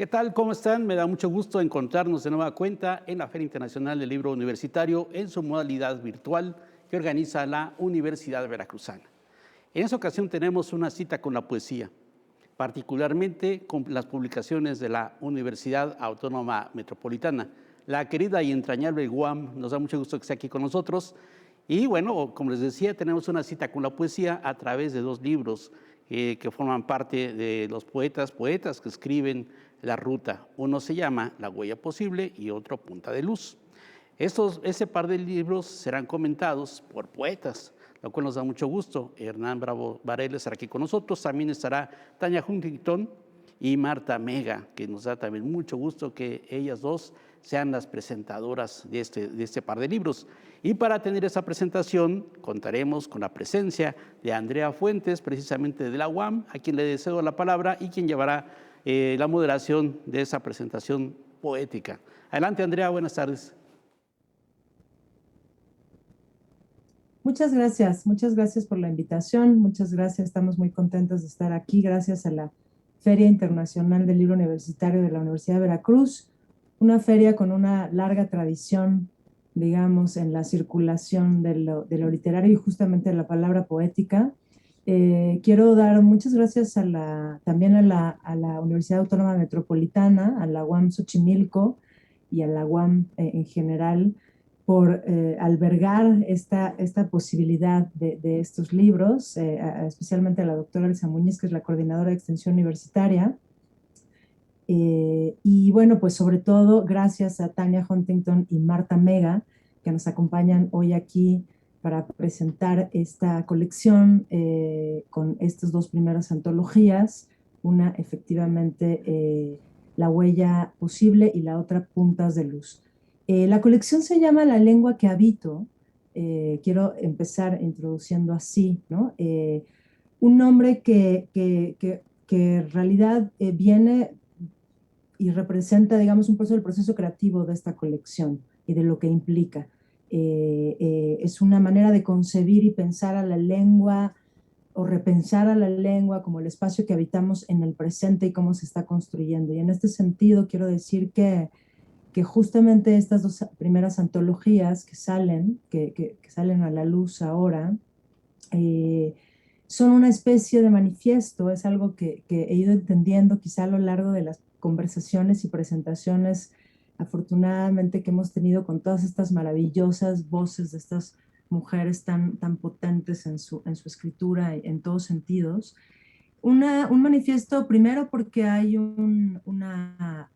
¿Qué tal? ¿Cómo están? Me da mucho gusto encontrarnos de nueva cuenta en la Feria Internacional del Libro Universitario en su modalidad virtual que organiza la Universidad Veracruzana. En esta ocasión tenemos una cita con la poesía, particularmente con las publicaciones de la Universidad Autónoma Metropolitana. La querida y entrañable UAM nos da mucho gusto que esté aquí con nosotros. Y bueno, como les decía, tenemos una cita con la poesía a través de dos libros que forman parte de los poetas que escriben la ruta. Uno se llama La huella posible y otro Punta de luz. Ese par de libros serán comentados por poetas, lo cual nos da mucho gusto. Hernán Bravo Varela estará aquí con nosotros, también estará Tania Huntington y Marta Mega, que nos da también mucho gusto que ellas dos sean las presentadoras de este par de libros. Y para tener esa presentación contaremos con la presencia de Andrea Fuentes, precisamente de la UAM, a quien le cedo la palabra y quien llevará la moderación de esa presentación poética. Adelante, Andrea, buenas tardes. Muchas gracias por la invitación, muchas gracias, estamos muy contentos de estar aquí, gracias a la Feria Internacional del Libro Universitario de la Universidad de Veracruz, una feria con una larga tradición, digamos, en la circulación de lo literario y justamente de la palabra poética. Quiero dar muchas gracias también a la Universidad Autónoma Metropolitana, a la UAM Xochimilco y a la UAM en general, por albergar esta posibilidad de estos libros, especialmente a la doctora Elsa Muñiz, que es la coordinadora de extensión universitaria. Y bueno, pues sobre todo gracias a Tania Huntington y Marta Mega, que nos acompañan hoy aquí para presentar esta colección con estas dos primeras antologías, una efectivamente La huella posible y la otra Puntas de luz. La colección se llama La lengua que habito. Quiero empezar introduciendo así, ¿no? Un nombre que en realidad viene y representa, digamos, un poco el proceso creativo de esta colección y de lo que implica. Es una manera de concebir y pensar a la lengua o repensar a la lengua como el espacio que habitamos en el presente y cómo se está construyendo. Y en este sentido quiero decir que justamente estas dos primeras antologías que salen a la luz ahora, son una especie de manifiesto, es algo que he ido entendiendo quizá a lo largo de las conversaciones y presentaciones, afortunadamente, que hemos tenido con todas estas maravillosas voces de estas mujeres tan potentes en su escritura en todos sentidos. Un manifiesto primero porque hay una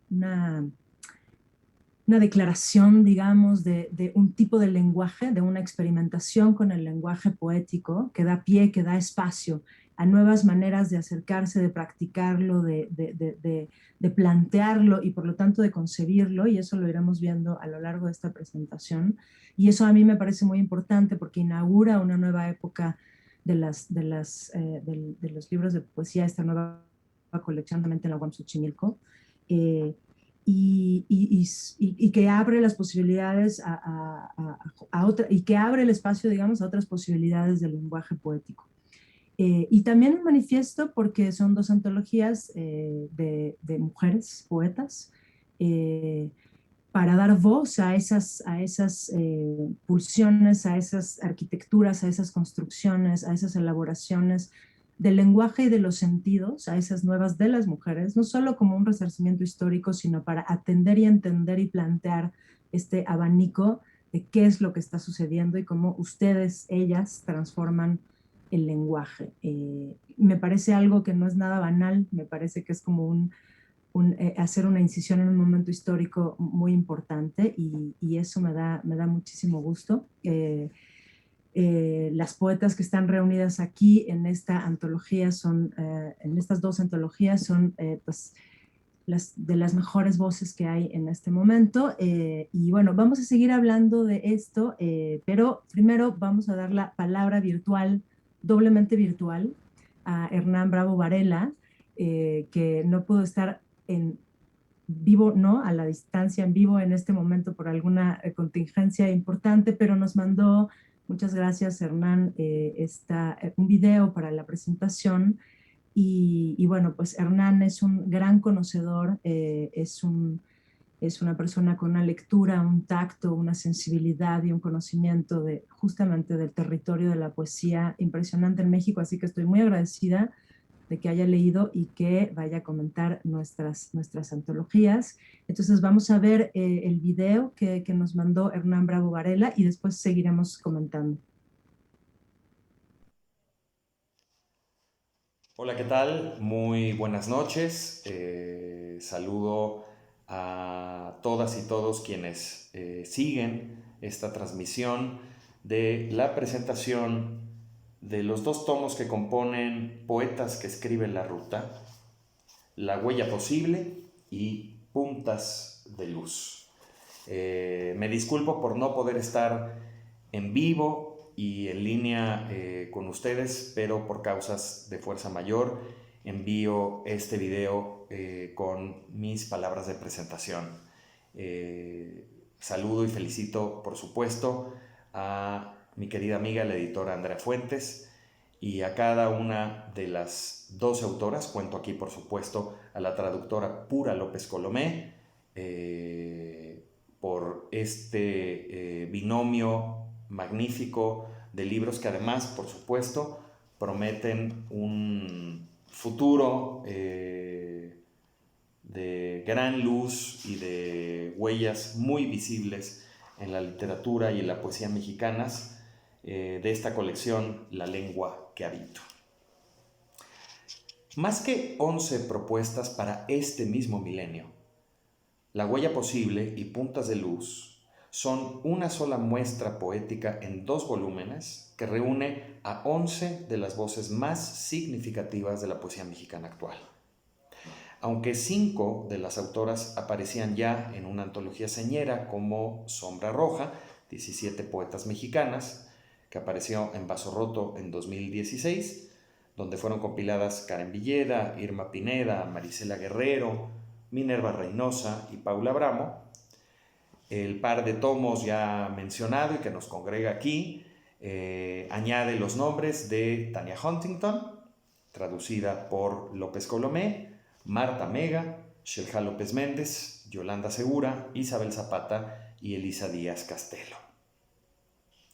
declaración, digamos, de un tipo de lenguaje, de una experimentación con el lenguaje poético que da pie, que da espacio a nuevas maneras de acercarse, de practicarlo, de plantearlo y por lo tanto de concebirlo, y eso lo iremos viendo a lo largo de esta presentación. Y eso a mí me parece muy importante porque inaugura una nueva época de los libros de poesía, esta nueva colección realmente en la UAM Xochimilco. Y que abre las posibilidades y que abre el espacio, digamos, a otras posibilidades del lenguaje poético. Y también un manifiesto porque son dos antologías de mujeres poetas, para dar voz a esas pulsiones, a esas arquitecturas, a esas construcciones, a esas elaboraciones del lenguaje y de los sentidos, a esas nuevas de las mujeres, no solo como un resarcimiento histórico, sino para atender y entender y plantear este abanico de qué es lo que está sucediendo y cómo ustedes, ellas, transforman el lenguaje. Me parece algo que no es nada banal, me parece que es como hacer una incisión en un momento histórico muy importante y eso me da muchísimo gusto. Las poetas que están reunidas aquí en esta antología en estas dos antologías son pues de las mejores voces que hay en este momento. Y bueno, vamos a seguir hablando de esto, pero primero vamos a dar la palabra virtual, doblemente virtual, a Hernán Bravo Varela, que no pudo estar en vivo, no, a la distancia en vivo en este momento por alguna contingencia importante, pero nos mandó, muchas gracias Hernán, un video para la presentación Y bueno, pues Hernán es un gran conocedor, es una persona con una lectura, un tacto, una sensibilidad y un conocimiento de justamente del territorio de la poesía impresionante en México, así que estoy muy agradecida de que haya leído y que vaya a comentar nuestras antologías. Entonces vamos a ver el video que nos mandó Hernán Bravo Varela y después seguiremos comentando. Hola, ¿qué tal? Muy buenas noches. Saludo a todas y todos quienes siguen esta transmisión de la presentación de los dos tomos que componen Poetas que escriben la ruta, La huella posible y Puntas de luz. Me disculpo por no poder estar en vivo y en línea con ustedes, pero por causas de fuerza mayor envío este video con mis palabras de presentación. Saludo y felicito, por supuesto, a mi querida amiga, la editora Andrea Fuentes, y a cada una de las 12 autoras. Cuento aquí, por supuesto, a la traductora Pura López Colomé, por este binomio magnífico de libros que además, por supuesto, prometen un futuro de gran luz y de huellas muy visibles en la literatura y en la poesía mexicanas, de esta colección La lengua que habito. Más que 11 propuestas para este mismo milenio, La huella posible y Puntas de luz son una sola muestra poética en 2 volúmenes que reúne a 11 de las voces más significativas de la poesía mexicana actual. Aunque 5 de las autoras aparecían ya en una antología señera como Sombra Roja, 17 poetas mexicanas, que apareció en Vaso Roto en 2016, donde fueron compiladas Karen Villeda, Irma Pineda, Marisela Guerrero, Minerva Reynosa y Paula Bramo. El par de tomos ya mencionado y que nos congrega aquí añade los nombres de Tania Huntington, traducida por López Colomé, Marta Mega, Shelja López Méndez, Yolanda Segura, Isabel Zapata y Elisa Díaz Castelo.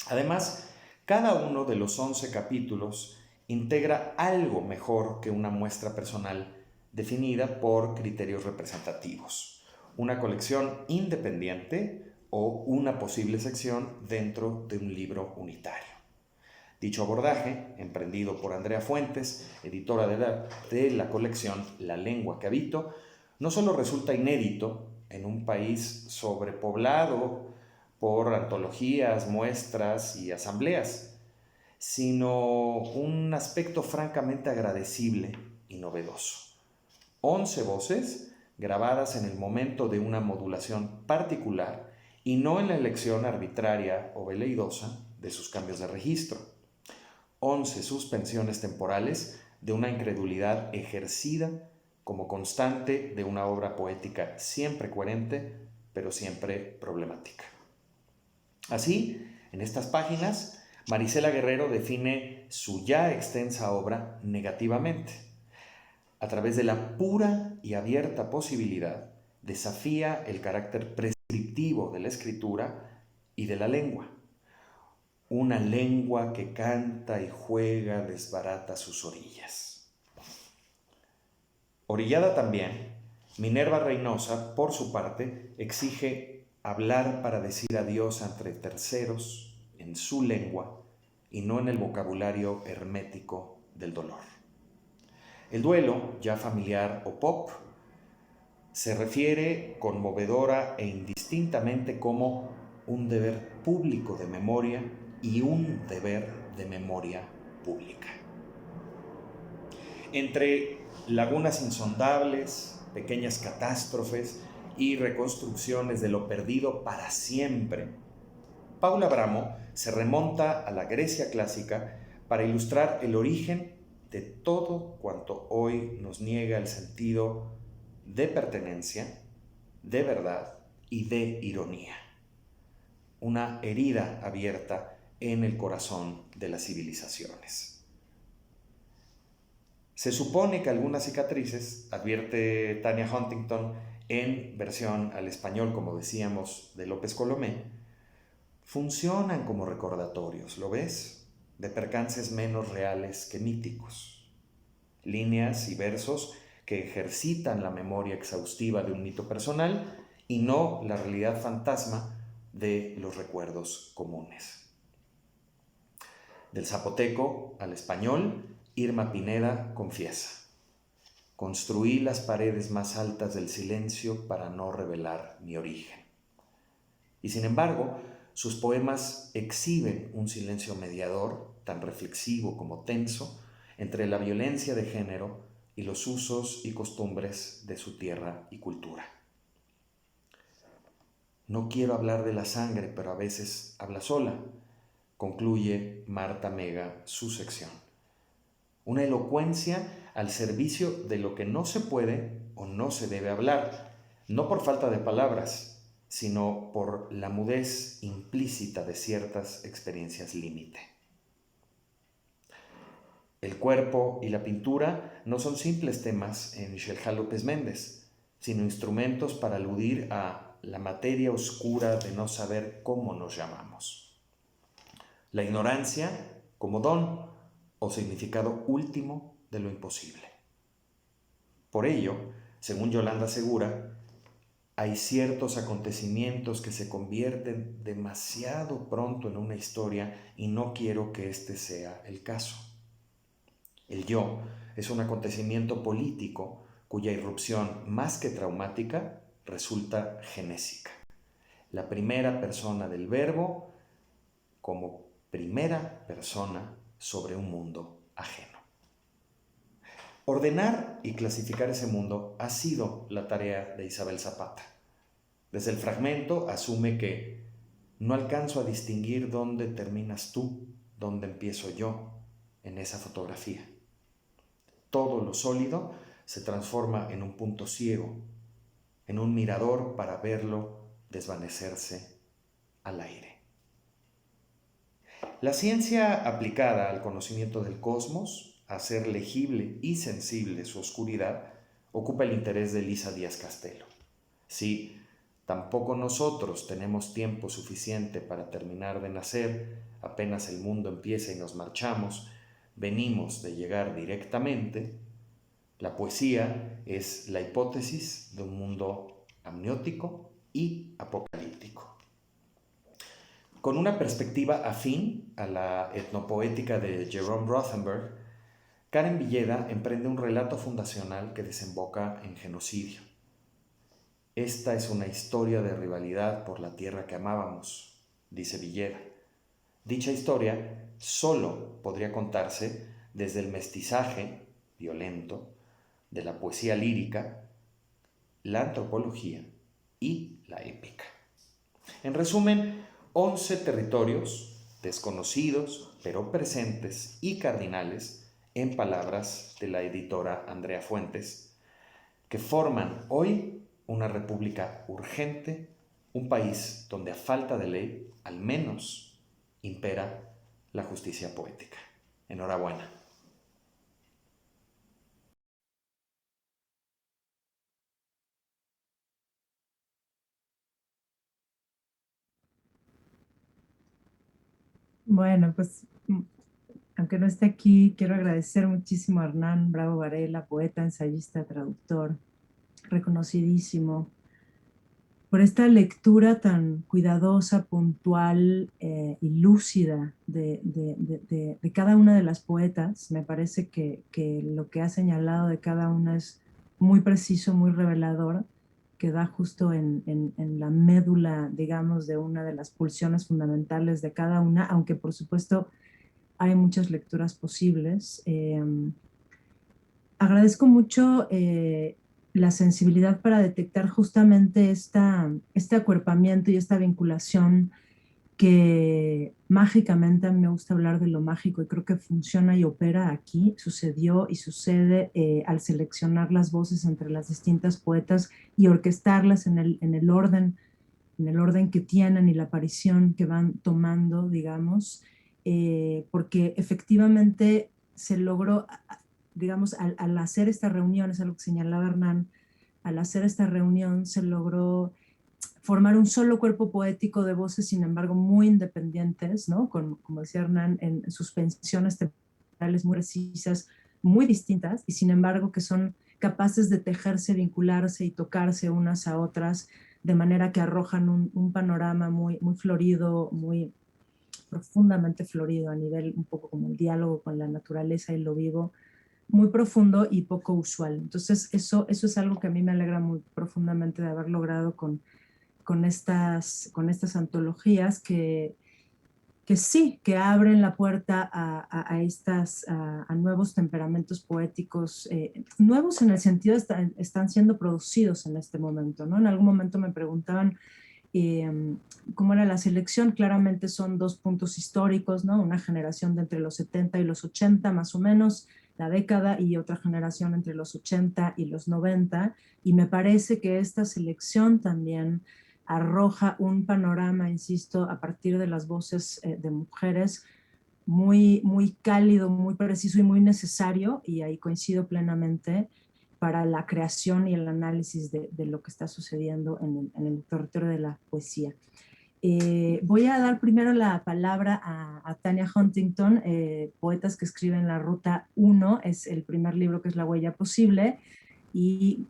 Además, cada uno de los 11 capítulos integra algo mejor que una muestra personal definida por criterios representativos, una colección independiente o una posible sección dentro de un libro unitario. Dicho abordaje, emprendido por Andrea Fuentes, editora de la colección La lengua que habito, no solo resulta inédito en un país sobrepoblado por antologías, muestras y asambleas, sino un aspecto francamente agradecible y novedoso. 11 voces grabadas en el momento de una modulación particular y no en la elección arbitraria o veleidosa de sus cambios de registro. 11 suspensiones temporales de una incredulidad ejercida como constante de una obra poética siempre coherente, pero siempre problemática. Así, en estas páginas, Marisela Guerrero define su ya extensa obra negativamente. A través de la pura y abierta posibilidad, desafía el carácter prescriptivo de la escritura y de la lengua. Una lengua que canta y juega desbarata sus orillas. Orillada también, Minerva Reynosa, por su parte, exige hablar para decir adiós entre terceros en su lengua y no en el vocabulario hermético del dolor. El duelo, ya familiar o pop, se refiere conmovedora e indistintamente como un deber público de memoria y un deber de memoria pública. Entre lagunas insondables, pequeñas catástrofes y reconstrucciones de lo perdido para siempre, Paula Bramo se remonta a la Grecia clásica para ilustrar el origen de todo cuanto hoy nos niega el sentido de pertenencia, de verdad y de ironía. Una herida abierta en el corazón de las civilizaciones. Se supone que algunas cicatrices, advierte Tania Huntington en versión al español, como decíamos, de López Colomé, funcionan como recordatorios, ¿lo ves? De percances menos reales que míticos. Líneas y versos que ejercitan la memoria exhaustiva de un mito personal y no la realidad fantasma de los recuerdos comunes. Del zapoteco al español, Irma Pineda confiesa: construí las paredes más altas del silencio para no revelar mi origen. Y sin embargo, sus poemas exhiben un silencio mediador, tan reflexivo como tenso, entre la violencia de género y los usos y costumbres de su tierra y cultura. No quiero hablar de la sangre, pero a veces habla sola, concluye Marta Mega su sección. Una elocuencia al servicio de lo que no se puede o no se debe hablar, no por falta de palabras, sino por la mudez implícita de ciertas experiencias límite. El cuerpo y la pintura no son simples temas en Xelha López Méndez, sino instrumentos para aludir a la materia oscura de no saber cómo nos llamamos. La ignorancia como don o significado último de lo imposible. Por ello, según Yolanda Segura, hay ciertos acontecimientos que se convierten demasiado pronto en una historia y no quiero que este sea el caso. El yo es un acontecimiento político cuya irrupción, más que traumática, resulta genésica. La primera persona del verbo como primera persona sobre un mundo ajeno. Ordenar y clasificar ese mundo ha sido la tarea de Isabel Zapata. Desde el fragmento asume que no alcanzo a distinguir dónde terminas tú, dónde empiezo yo en esa fotografía. Todo lo sólido se transforma en un punto ciego, en un mirador para verlo desvanecerse al aire. La ciencia aplicada al conocimiento del cosmos, a hacer legible y sensible su oscuridad, ocupa el interés de Elisa Díaz Castelo. Sí, tampoco nosotros tenemos tiempo suficiente para terminar de nacer, apenas el mundo empieza y nos marchamos, venimos de llegar directamente. La poesía es la hipótesis de un mundo amniótico y apocalíptico. Con una perspectiva afín a la etnopoética de Jerome Rothenberg, Karen Villeda emprende un relato fundacional que desemboca en genocidio. Esta es una historia de rivalidad por la tierra que amábamos, dice Villeda. Dicha historia solo podría contarse desde el mestizaje violento de la poesía lírica, la antropología y la épica. En resumen, 11 territorios desconocidos pero presentes y cardinales, en palabras de la editora Andrea Fuentes, que forman hoy una república urgente, un país donde a falta de ley, al menos, impera la justicia poética. Enhorabuena. Bueno, pues aunque no esté aquí, quiero agradecer muchísimo a Hernán Bravo Varela, poeta, ensayista, traductor, reconocidísimo, por esta lectura tan cuidadosa, puntual y lúcida de cada una de las poetas. Me parece que lo que ha señalado de cada una es muy preciso, muy revelador, que da justo en la médula, digamos, de una de las pulsiones fundamentales de cada una, aunque por supuesto hay muchas lecturas posibles. Agradezco mucho la sensibilidad para detectar justamente este acuerpamiento y esta vinculación que mágicamente, a mí me gusta hablar de lo mágico y creo que funciona y opera aquí, sucedió y sucede al seleccionar las voces entre las distintas poetas y orquestarlas en el orden que tienen y la aparición que van tomando, digamos, porque efectivamente se logró digamos, al hacer esta reunión, es algo que señalaba Hernán, al hacer esta reunión se logró formar un solo cuerpo poético de voces, sin embargo, muy independientes, ¿no? Como decía Hernán, en suspensiones temporales muy precisas, muy distintas, y sin embargo que son capaces de tejerse, vincularse y tocarse unas a otras, de manera que arrojan un panorama muy, muy florido, muy profundamente florido, a nivel un poco como el diálogo con la naturaleza y lo vivo, muy profundo y poco usual. Entonces, eso es algo que a mí me alegra muy profundamente de haber logrado con estas antologías que sí, que abren la puerta a nuevos temperamentos poéticos, nuevos en el sentido de están siendo producidos en este momento, ¿no? En algún momento me preguntaban cómo era la selección. Claramente son dos puntos históricos, ¿no? Una generación de entre los 70 y los 80 más o menos, la década, y otra generación entre los 80 y los 90, y me parece que esta selección también arroja un panorama, insisto, a partir de las voces de mujeres, muy, muy cálido, muy preciso y muy necesario, y ahí coincido plenamente, para la creación y el análisis de lo que está sucediendo en el territorio de la poesía. Voy a dar primero la palabra a Tania Huntington, Poetas que escriben la Ruta 1, es el primer libro, que es La Huella Posible, y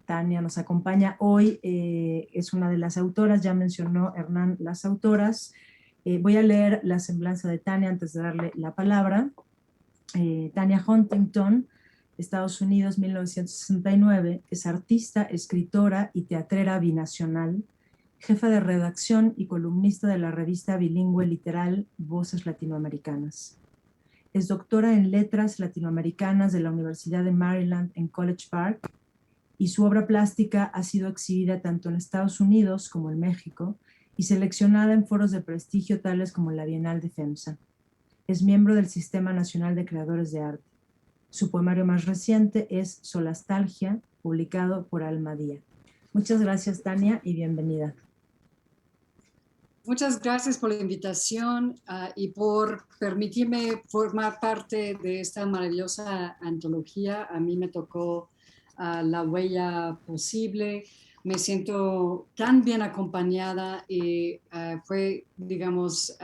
Tania nos acompaña hoy, es una de las autoras, ya mencionó Hernán las autoras. Voy a leer la semblanza de Tania antes de darle la palabra. Tania Huntington, Estados Unidos, 1969, es artista, escritora y teatrera binacional, jefa de redacción y columnista de la revista bilingüe literal Voces Latinoamericanas. Es doctora en Letras Latinoamericanas de la Universidad de Maryland en College Park, y su obra plástica ha sido exhibida tanto en Estados Unidos como en México y seleccionada en foros de prestigio tales como la Bienal de FEMSA. Es miembro del Sistema Nacional de Creadores de Arte. Su poemario más reciente es Solastalgia, publicado por Almadía. Muchas gracias, Tania, y bienvenida. Muchas gracias por la invitación y por permitirme formar parte de esta maravillosa antología. A mí me tocó La Huella Posible. Me siento tan bien acompañada y fue, digamos,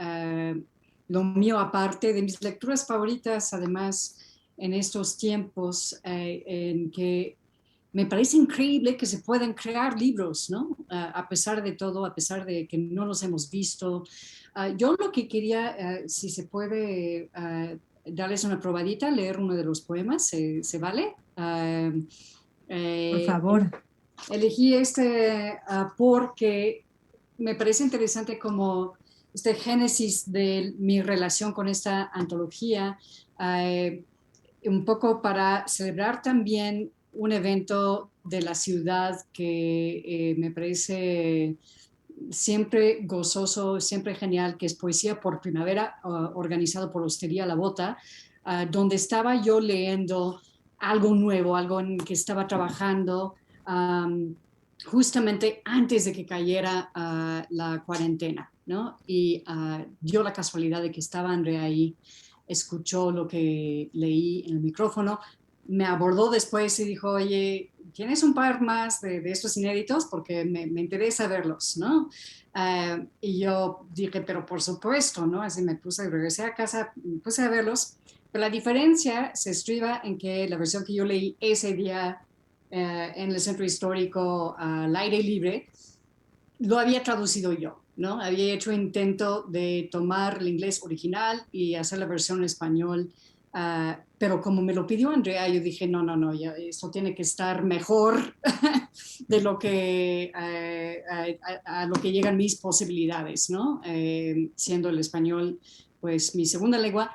lo mío aparte de mis lecturas favoritas, además, en estos tiempos en que me parece increíble que se puedan crear libros, ¿no? A pesar de todo, a pesar de que no los hemos visto. Yo lo que quería, si se puede darles una probadita, leer uno de los poemas, ¿se vale? Por favor. Elegí este porque me parece interesante como este génesis de mi relación con esta antología, un poco para celebrar también un evento de la ciudad que me parece siempre gozoso, siempre genial, que es Poesía por Primavera, organizado por Hostería La Bota, donde estaba yo leyendo algo nuevo, algo en que estaba trabajando justamente antes de que cayera la cuarentena, ¿no? Y dio la casualidad de que estaba Andrea ahí, escuchó lo que leí en el micrófono, me abordó después y dijo, oye, ¿tienes un par más de estos inéditos? Porque me interesa verlos, ¿no? Y yo dije, pero por supuesto, ¿no? Así me puse, regresé a casa, me puse a verlos, pero la diferencia se estriba en que la versión que yo leí ese día en el centro histórico al aire libre, lo había traducido yo, ¿no? Había hecho intento de tomar el inglés original y hacer la versión en español, pero como me lo pidió Andrea, yo dije, no, ya, esto tiene que estar mejor de lo que, a lo que llegan mis posibilidades, ¿no? Siendo el español, pues, mi segunda lengua.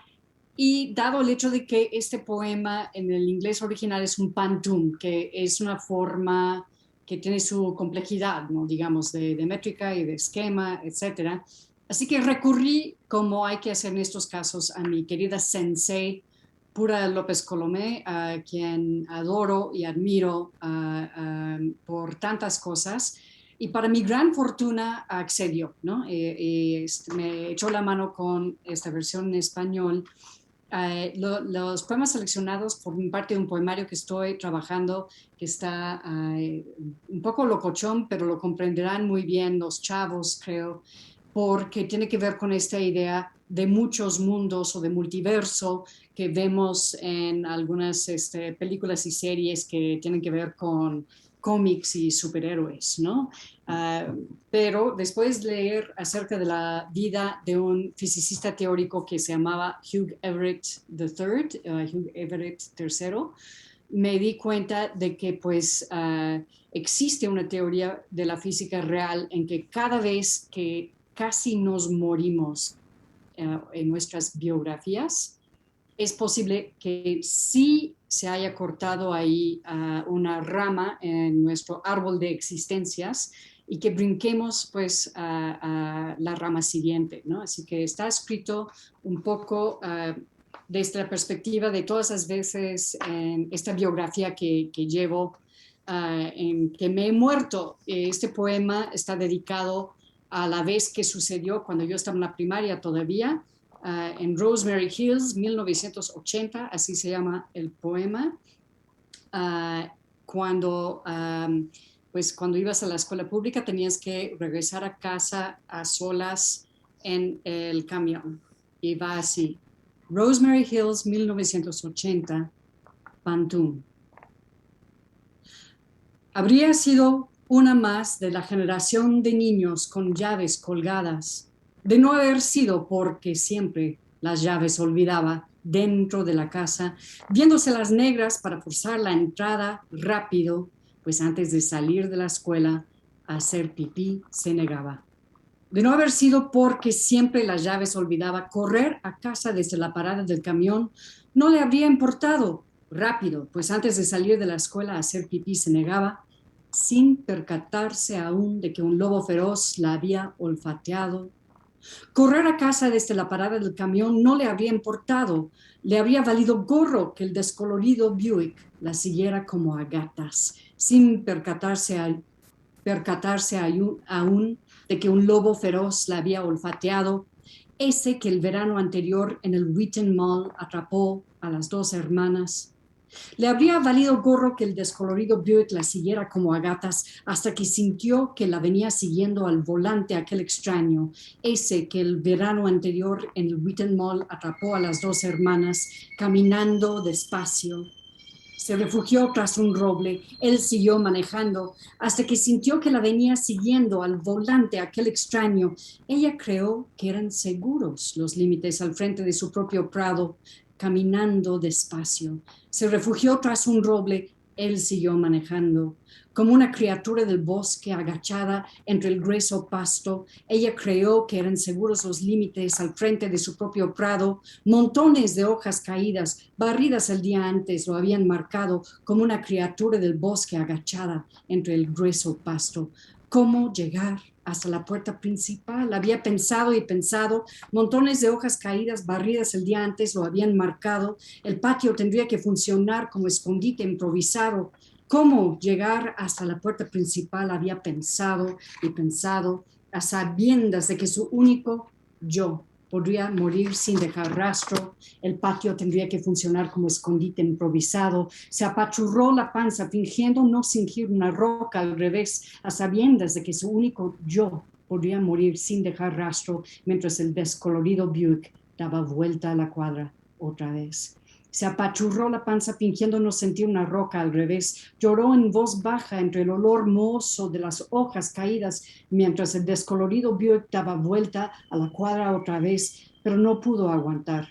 Y dado el hecho de que este poema en el inglés original es un pantum, que es una forma que tiene su complejidad, ¿no? Digamos, de métrica y de esquema, etcétera. Así que recurrí, como hay que hacer en estos casos, a mi querida sensei, Pura López Colomé, a quien adoro y admiro por tantas cosas. Y para mi gran fortuna accedió, ¿no? Me echó la mano con esta versión en español, los poemas seleccionados forman parte de un poemario que estoy trabajando, que está un poco locochón, pero lo comprenderán muy bien los chavos, creo, porque tiene que ver con esta idea de muchos mundos o de multiverso que vemos en algunas películas y series que tienen que ver con cómics y superhéroes, ¿no? Pero después de leer acerca de la vida de un fisicista teórico que se llamaba Hugh Everett III, Hugh Everett III, me di cuenta de que pues existe una teoría de la física real en que cada vez que casi nos morimos en nuestras biografías, es posible que sí se haya cortado ahí una rama en nuestro árbol de existencias y que brinquemos pues a la rama siguiente, ¿no? Así que está escrito un poco desde la perspectiva de todas las veces en esta biografía que llevo, en que me he muerto. Este poema está dedicado a la vez que sucedió cuando yo estaba en la primaria todavía, en Rosemary Hills, 1980, así se llama el poema, cuando, pues cuando ibas a la escuela pública tenías que regresar a casa a solas en el camión. Y va así: Rosemary Hills, 1980, Pantún. Habría sido una más de la generación de niños con llaves colgadas, de no haber sido porque siempre las llaves olvidaba dentro de la casa, viéndose las negras para forzar la entrada rápido, pues antes de salir de la escuela a hacer pipí se negaba. De no haber sido porque siempre las llaves olvidaba, correr a casa desde la parada del camión no le habría importado. Rápido, pues antes de salir de la escuela a hacer pipí se negaba, sin percatarse aún de que un lobo feroz la había olfateado. Correr a casa desde la parada del camión no le habría importado. Le habría valido gorro que el descolorido Buick la siguiera como a gatas, sin percatarse aún de que un lobo feroz la había olfateado, ese que el verano anterior en el Wheaton Mall atrapó a las dos hermanas. Le habría valido gorro que el descolorido Buick la siguiera como a gatas hasta que sintió que la venía siguiendo al volante aquel extraño, ese que el verano anterior en el Wheaton Mall atrapó a las dos hermanas caminando despacio. Se refugió tras un roble. Él siguió manejando hasta que sintió que la venía siguiendo al volante aquel extraño. Ella creó que eran seguros los límites al frente de su propio prado, caminando despacio. Se refugió tras un roble. Él siguió manejando. Como una criatura del bosque agachada entre el grueso pasto, ella creó que eran seguros los límites al frente de su propio prado. Montones de hojas caídas, barridas el día antes, lo habían marcado como una criatura del bosque agachada entre el grueso pasto. ¿Cómo llegar hasta la puerta principal? Había pensado y pensado. Montones de hojas caídas, barridas el día antes, lo habían marcado. El patio tendría que funcionar como escondite improvisado. ¿Cómo llegar hasta la puerta principal? Había pensado y pensado, a sabiendas de que su único yo podría morir sin dejar rastro. El patio tendría que funcionar como escondite improvisado. Se apachurró la panza fingiendo no sentir una roca al revés, a sabiendas de que su único yo podría morir sin dejar rastro, mientras el descolorido Buick daba vuelta a la cuadra otra vez. Se apachurró la panza fingiendo no sentir una roca al revés. Lloró en voz baja entre el olor mohoso de las hojas caídas mientras el descolorido Buick daba vuelta a la cuadra otra vez, pero no pudo aguantar.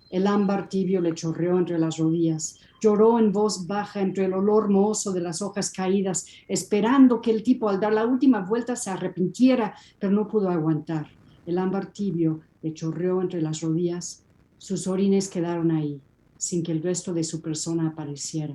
El ámbar tibio le chorreó entre las rodillas. Lloró en voz baja entre el olor mohoso de las hojas caídas, esperando que el tipo al dar la última vuelta se arrepintiera, pero no pudo aguantar. El ámbar tibio le chorreó entre las rodillas. Sus orines quedaron ahí, sin que el resto de su persona apareciera.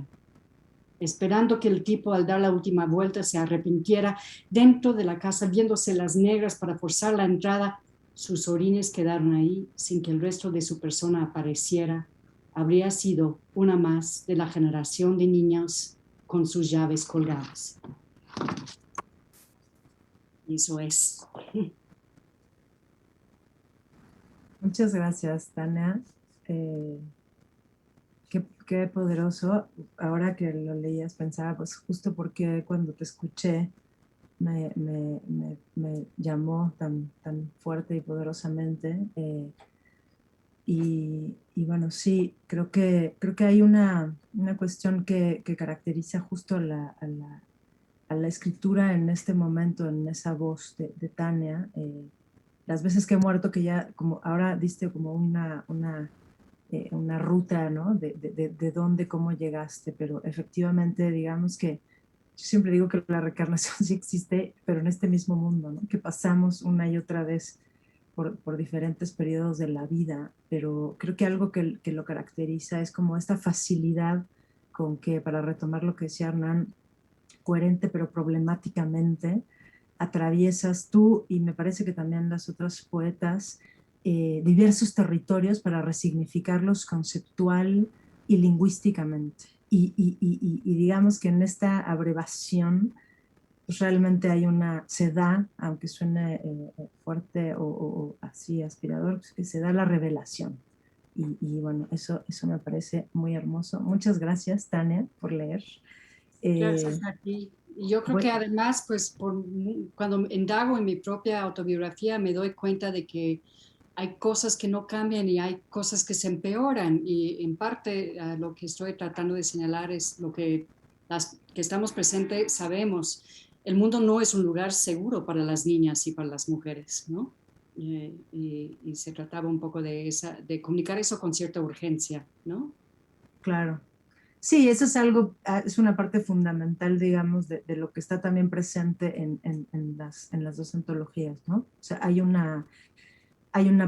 Esperando que el tipo al dar la última vuelta se arrepintiera, dentro de la casa viéndose las negras para forzar la entrada, sus orines quedaron ahí sin que el resto de su persona apareciera. Habría sido una más de la generación de niños con sus llaves colgadas. Eso es. Muchas gracias, Tania. qué poderoso. Ahora que lo leías pensaba, pues justo porque cuando te escuché me llamó tan fuerte y poderosamente. Y bueno, sí, creo que hay una cuestión que caracteriza justo a la escritura en este momento, en esa voz de Tania. Las veces que he muerto, que ya como ahora diste como una ruta, ¿no? De dónde, cómo llegaste, pero efectivamente, digamos que yo siempre digo que la reencarnación sí existe, pero en este mismo mundo, ¿no? Que pasamos una y otra vez por diferentes periodos de la vida, pero creo que algo que lo caracteriza es como esta facilidad con que, para retomar lo que decía Hernán, coherente pero problemáticamente, atraviesas tú y me parece que también las otras poetas diversos territorios para resignificarlos conceptual y lingüísticamente. Y digamos que en esta abrevación pues realmente hay se da, aunque suene fuerte o así aspirador, pues que se da la revelación. Y bueno, eso me parece muy hermoso. Muchas gracias, Tania, por leer. Gracias a ti. Y yo creo que Bueno, además, pues cuando indago en mi propia autobiografía, me doy cuenta de que hay cosas que no cambian y hay cosas que se empeoran. Y en parte lo que estoy tratando de señalar es lo que las que estamos presentes sabemos. El mundo no es un lugar seguro para las niñas y para las mujeres, ¿no? Y se trataba un poco de comunicar eso con cierta urgencia, ¿no? claro. Sí, eso es algo, es una parte fundamental, digamos, de lo que está también presente en las dos antologías, ¿no? O sea, hay una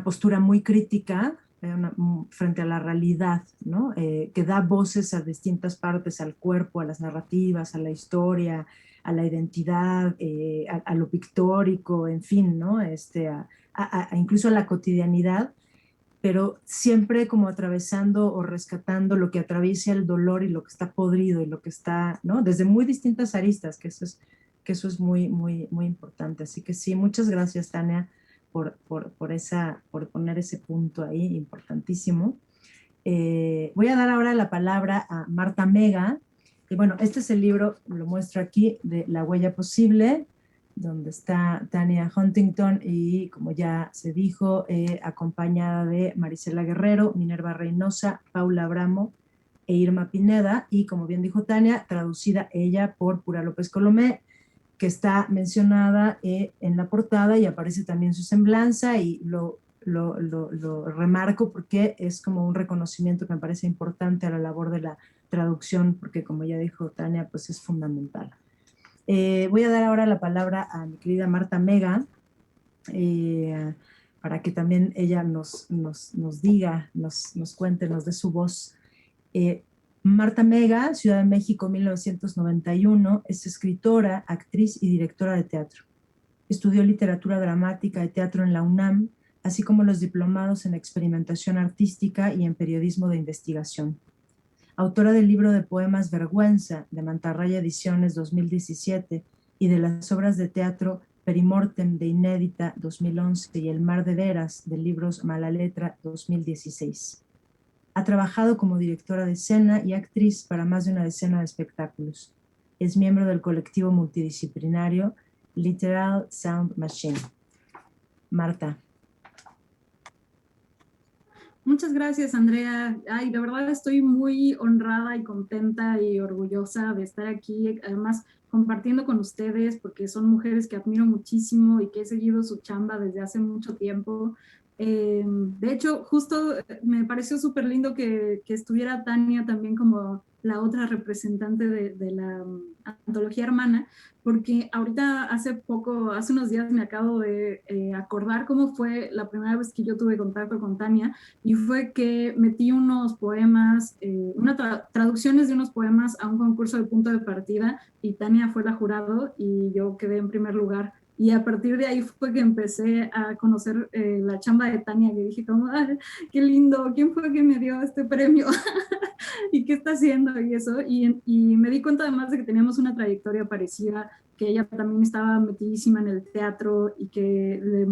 postura muy crítica frente a la realidad, ¿no? Que da voces a distintas partes, al cuerpo, a las narrativas, a la historia, a la identidad, a lo pictórico, en fin, ¿no? Incluso a la cotidianidad, pero siempre como atravesando o rescatando lo que atraviesa el dolor y lo que está podrido y lo que está, ¿no? Desde muy distintas aristas, que eso es muy importante. Así que sí, muchas gracias, Tania, por poner ese punto ahí importantísimo. Voy a dar ahora la palabra a Marta Mega. Y bueno, este es el libro, lo muestro aquí, de La Huella Posible, donde está Tania Huntington y, como ya se dijo, acompañada de Marisela Guerrero, Minerva Reynosa, Paula Abramo e Irma Pineda, y como bien dijo Tania, traducida ella por Pura López Colomé, que está mencionada en la portada y aparece también su semblanza y lo remarco porque es como un reconocimiento que me parece importante a la labor de la traducción, porque como ya dijo Tania, pues es fundamental. Voy a dar ahora la palabra a mi querida Marta Mega, para que también ella nos diga, nos cuente, nos dé su voz. Eh, Marta Mega, Ciudad de México, 1991, es escritora, actriz y directora de teatro. Estudió literatura dramática y teatro en la UNAM, así como los diplomados en experimentación artística y en periodismo de investigación. Autora del libro de poemas Vergüenza, de Mantarraya Ediciones 2017, y de las obras de teatro Perimortem de Inédita 2011 y El Mar de Veras, de libros Mala Letra 2016. Ha trabajado como directora de escena y actriz para más de una decena de espectáculos. Es miembro del colectivo multidisciplinario Literal Sound Machine. Marta. Muchas gracias, Andrea. Ay, de verdad estoy muy honrada y contenta y orgullosa de estar aquí, además compartiendo con ustedes, porque son mujeres que admiro muchísimo y que he seguido su chamba desde hace mucho tiempo. De hecho, justo me pareció súper lindo que estuviera Tania también como la otra representante de la antología hermana, porque ahorita hace unos días me acabo de acordar cómo fue la primera vez que yo tuve contacto con Tania, y fue que metí unos poemas, traducciones de unos poemas a un concurso de punto de partida, y Tania fue la jurado y yo quedé en primer lugar. Y a partir de ahí fue que empecé a conocer la chamba de Tania, que dije como, ¡ay, qué lindo! ¿Quién fue que me dio este premio? ¿Y qué está haciendo? Y eso, y me di cuenta además de que teníamos una trayectoria parecida, que ella también estaba metidísima en el teatro y que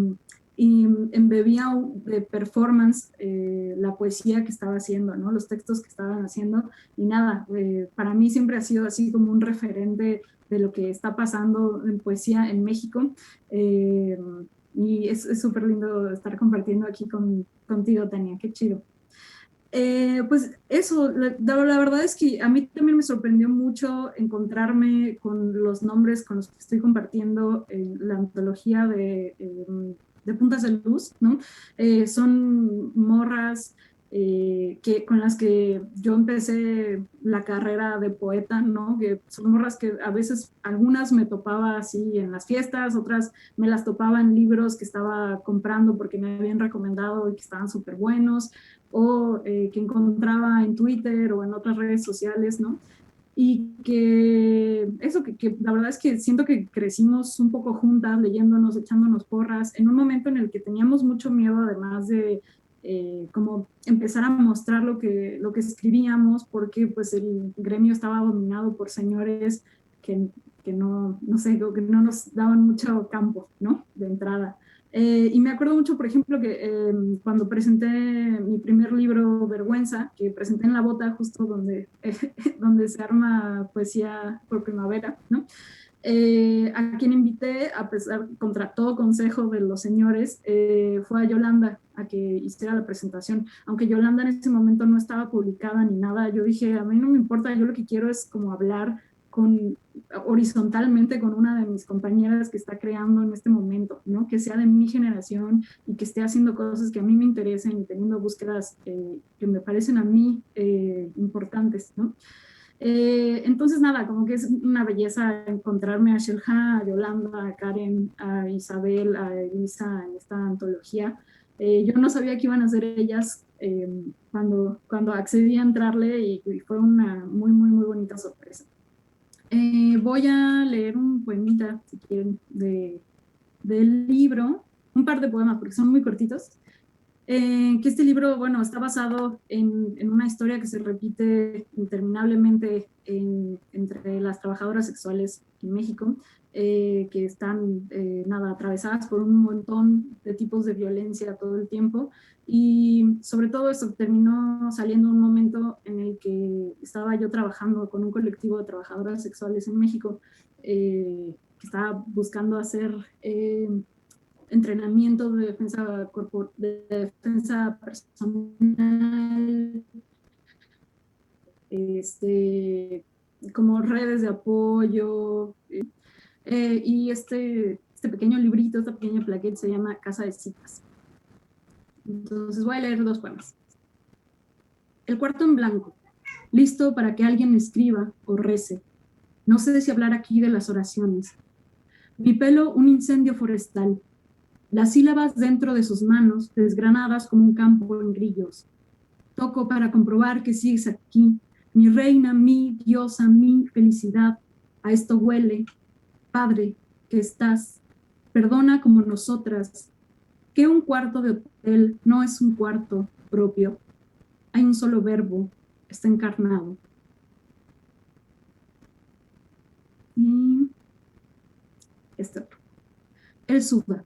y embebía de performance la poesía que estaba haciendo, ¿no? Los textos que estaban haciendo, y nada, para mí siempre ha sido así como un referente de lo que está pasando en poesía en México, y es súper lindo estar compartiendo aquí contigo, Tania, qué chido. Pues eso, la verdad es que a mí también me sorprendió mucho encontrarme con los nombres con los que estoy compartiendo la antología de Puntas de Luz, ¿no? Son morras con las que yo empecé la carrera de poeta, ¿no? Que son morras que a veces algunas me topaba así en las fiestas, otras me las topaba en libros que estaba comprando porque me habían recomendado y que estaban súper buenos, o que encontraba en Twitter o en otras redes sociales, ¿no? Y que la verdad es que siento que crecimos un poco juntas, leyéndonos, echándonos porras, en un momento en el que teníamos mucho miedo, además de como empezar a mostrar lo que escribíamos, porque pues el gremio estaba dominado por señores que no sé, que no nos daban mucho campo, ¿no? De entrada. Y me acuerdo mucho, por ejemplo, que cuando presenté mi primer libro, Vergüenza, que presenté en La Bota, justo donde se arma poesía por primavera, ¿no? A quien invité, a pesar, contra todo consejo de los señores, fue a Yolanda a que hiciera la presentación. Aunque Yolanda en ese momento no estaba publicada ni nada, yo dije, a mí no me importa, yo lo que quiero es como hablar horizontalmente con una de mis compañeras que está creando en este momento, ¿no? Que sea de mi generación y que esté haciendo cosas que a mí me interesen y teniendo búsquedas que me parecen a mí importantes, ¿no? Entonces, nada, como que es una belleza encontrarme a Shelja, a Yolanda, a Karen, a Isabel, a Elisa en esta antología. Yo no sabía que iban a ser ellas cuando accedí a entrarle, y fue una muy, muy, muy bonita sorpresa. Voy a leer un poemita, si quieren, del libro, un par de poemas, porque son muy cortitos. Que este libro, bueno, está basado en una historia que se repite interminablemente entre las trabajadoras sexuales en México, que están, nada, atravesadas por un montón de tipos de violencia todo el tiempo. Y sobre todo eso terminó saliendo un momento en el que estaba yo trabajando con un colectivo de trabajadoras sexuales en México, que estaba buscando hacer entrenamiento de defensa personal, como redes de apoyo. Y este pequeño librito, esta pequeña plaqueta se llama Casa de Citas. Entonces voy a leer 2 poemas. El cuarto en blanco, listo para que alguien escriba o rece. No sé si hablar aquí de las oraciones. Mi pelo, un incendio forestal. Las sílabas dentro de sus manos, desgranadas como un campo en grillos. Toco para comprobar que sigues aquí, mi reina, mi diosa, mi felicidad. A esto huele, Padre, que estás. Perdona como nosotras, que un cuarto de hotel no es un cuarto propio. Hay un solo verbo, está encarnado. Y este otro. Él suda.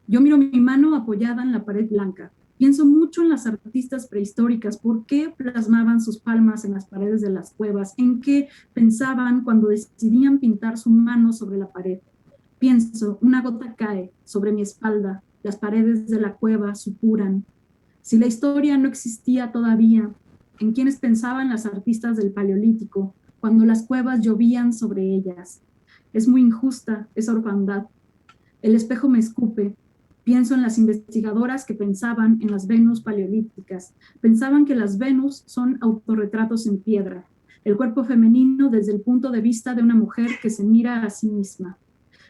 Yo miro mi mano apoyada en la pared blanca. Pienso mucho en las artistas prehistóricas, por qué plasmaban sus palmas en las paredes de las cuevas, en qué pensaban cuando decidían pintar su mano sobre la pared. Pienso, una gota cae sobre mi espalda, las paredes de la cueva supuran. Si la historia no existía todavía, ¿en quiénes pensaban las artistas del Paleolítico cuando las cuevas llovían sobre ellas? Es muy injusta esa orfandad. El espejo me escupe. Pienso en las investigadoras que pensaban en las Venus paleolíticas. Pensaban que las Venus son autorretratos en piedra, el cuerpo femenino desde el punto de vista de una mujer que se mira a sí misma.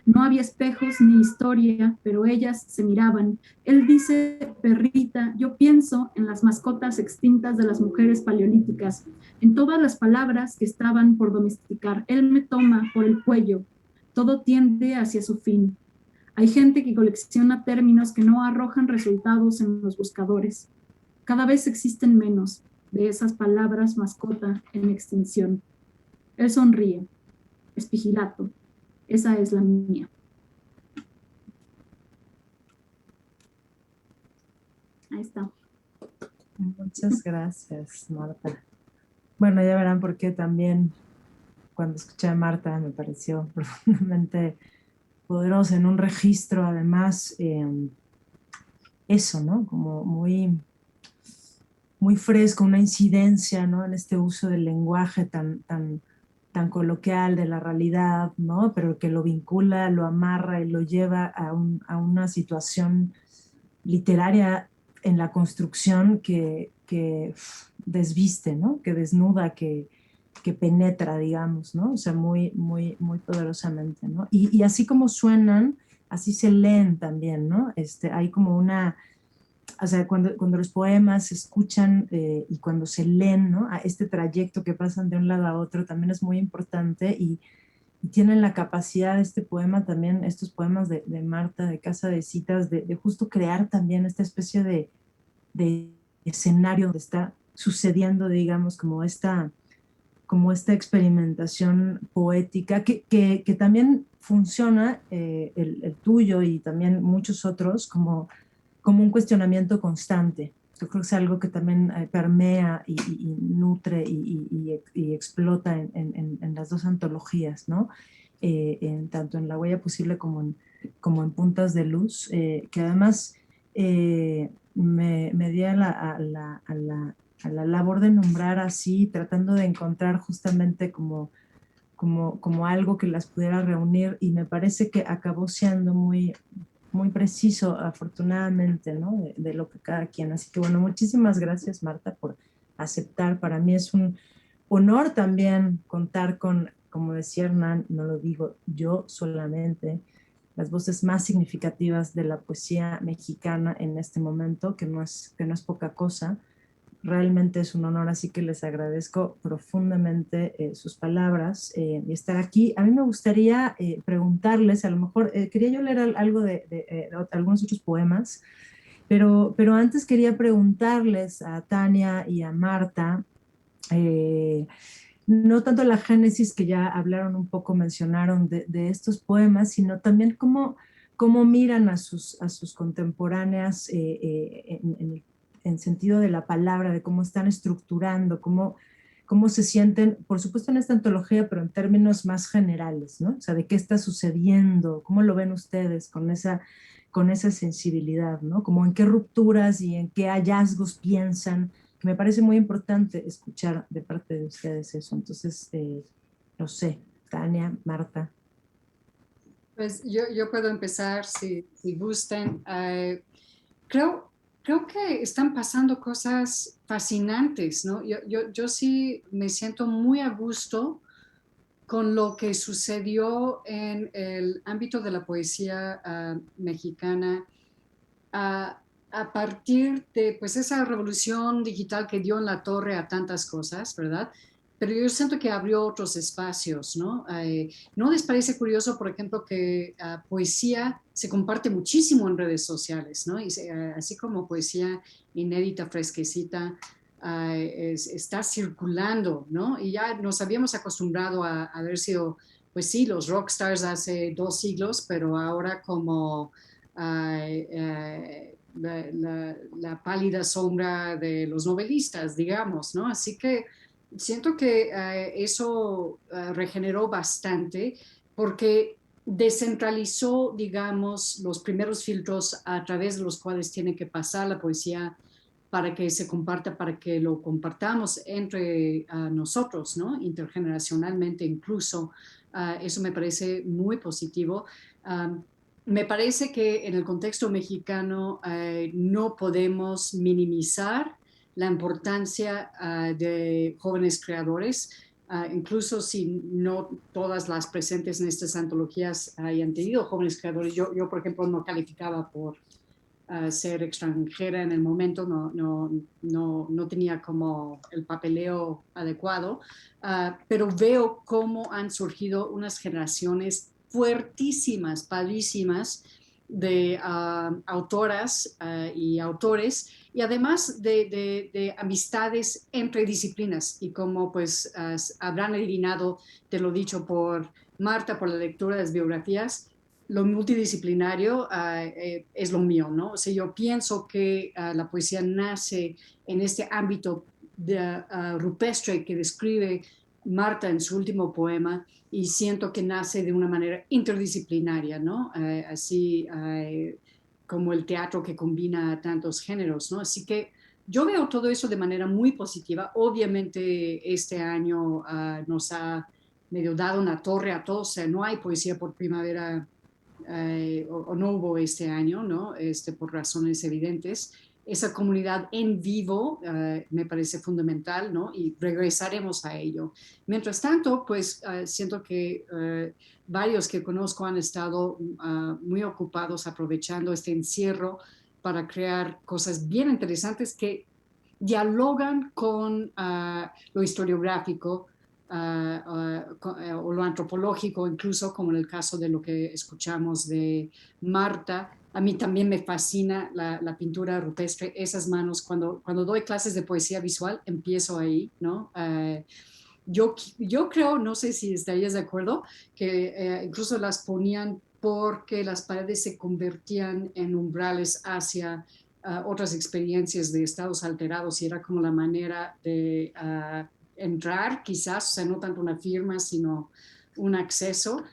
No había espejos ni historia, pero ellas se miraban. Él dice, perrita, yo pienso en las mascotas extintas de las mujeres paleolíticas, en todas las palabras que estaban por domesticar. Él me toma por el cuello. Todo tiende hacia su fin. Hay gente que colecciona términos que no arrojan resultados en los buscadores. Cada vez existen menos de esas palabras mascota en extinción. Él sonríe. Espigilato. Esa es la mía. Ahí está. Muchas gracias, Marta. Bueno, ya verán por qué también cuando escuché a Marta me pareció profundamente poderosa en un registro, además, eso, ¿no? Como muy fresco, una incidencia, ¿no? En este uso del lenguaje tan coloquial de la realidad, ¿no? Pero que lo vincula, lo amarra y lo lleva a una situación literaria en la construcción que desviste, ¿no? Que desnuda, que penetra, digamos, ¿no? O sea, muy poderosamente, ¿no? Y así como suenan, así se leen también, ¿no? Hay como o sea, cuando los poemas se escuchan y cuando se leen, ¿no? A este trayecto que pasan de un lado a otro también es muy importante y tienen la capacidad este poema también, estos poemas de Marta, de Casa de Citas, de justo crear también esta especie de escenario donde está sucediendo, digamos, como esta experimentación poética que también funciona, el tuyo y también muchos otros, como un cuestionamiento constante. Yo creo que es algo que también permea y nutre y explota en las dos antologías, ¿no? Tanto en La Huella Posible como en Puntas de Luz, que además me di a la labor de nombrar así, tratando de encontrar justamente como algo que las pudiera reunir y me parece que acabó siendo muy preciso, afortunadamente, ¿no? De lo que cada quien. Así que bueno, muchísimas gracias, Marta, por aceptar. Para mí es un honor también contar con, como decía Hernán, no lo digo yo solamente, las voces más significativas de la poesía mexicana en este momento, que no es poca cosa. Realmente es un honor, así que les agradezco profundamente sus palabras y estar aquí. A mí me gustaría preguntarles, a lo mejor quería yo leer algo de algunos otros poemas, pero antes quería preguntarles a Tania y a Marta, eh, no tanto la génesis que ya hablaron un poco, mencionaron de estos poemas, sino también cómo miran a sus contemporáneas en sentido de la palabra, de cómo están estructurando, cómo se sienten, por supuesto en esta antología, pero en términos más generales, ¿no? O sea, de qué está sucediendo, cómo lo ven ustedes con esa sensibilidad, ¿no? Como en qué rupturas y en qué hallazgos piensan, que me parece muy importante escuchar de parte de ustedes eso. Entonces, no sé, Tania, Marta. Pues yo puedo empezar si gusten. Creo, creo que están pasando cosas fascinantes, ¿no? Yo sí me siento muy a gusto con lo que sucedió en el ámbito de la poesía mexicana a partir de pues esa revolución digital que dio en la torre a tantas cosas, ¿verdad? Pero yo siento que abrió otros espacios, ¿no? ¿No les parece curioso, por ejemplo, que poesía se comparte muchísimo en redes sociales, ¿no? Y así como poesía inédita, fresquecita, está circulando, ¿no? Y ya nos habíamos acostumbrado a haber sido, pues sí, los rockstars hace 2 siglos, pero ahora como la pálida sombra de los novelistas, digamos, ¿no? Así que siento que eso regeneró bastante porque descentralizó, digamos, los primeros filtros a través de los cuales tiene que pasar la poesía para que se comparta, para que lo compartamos entre nosotros, ¿no? Intergeneracionalmente incluso. Eso me parece muy positivo. Me parece que en el contexto mexicano no podemos minimizar la importancia de jóvenes creadores, incluso si no todas las presentes en estas antologías hayan tenido jóvenes creadores. Yo por ejemplo, no calificaba por ser extranjera en el momento, no tenía como el papeleo adecuado, pero veo cómo han surgido unas generaciones fuertísimas, padrísimas, de autoras y autores, y además de amistades entre disciplinas, y como pues habrán adivinado de lo dicho por Marta, por la lectura de las biografías, lo multidisciplinario es lo mío, ¿no? O sea, yo pienso que la poesía nace en este ámbito rupestre que describe Marta en su último poema, y siento que nace de una manera interdisciplinaria, ¿no? Así como el teatro que combina tantos géneros, ¿no? Así que yo veo todo eso de manera muy positiva. Obviamente este año nos ha medio dado una torre a todos, o sea, no hay poesía por primavera, o no hubo este año, ¿no? Por razones evidentes. Esa comunidad en vivo me parece fundamental, ¿no? Y regresaremos a ello. Mientras tanto, pues siento que varios que conozco han estado muy ocupados aprovechando este encierro para crear cosas bien interesantes que dialogan con lo historiográfico, o lo antropológico, incluso como en el caso de lo que escuchamos de Marta. A mí también me fascina la pintura rupestre, esas manos. Cuando doy clases de poesía visual, empiezo ahí, ¿no? Yo creo, no sé si estarías de acuerdo, que incluso las ponían porque las paredes se convertían en umbrales hacia otras experiencias de estados alterados, y era como la manera de entrar, quizás, o sea, no tanto una firma, sino un acceso.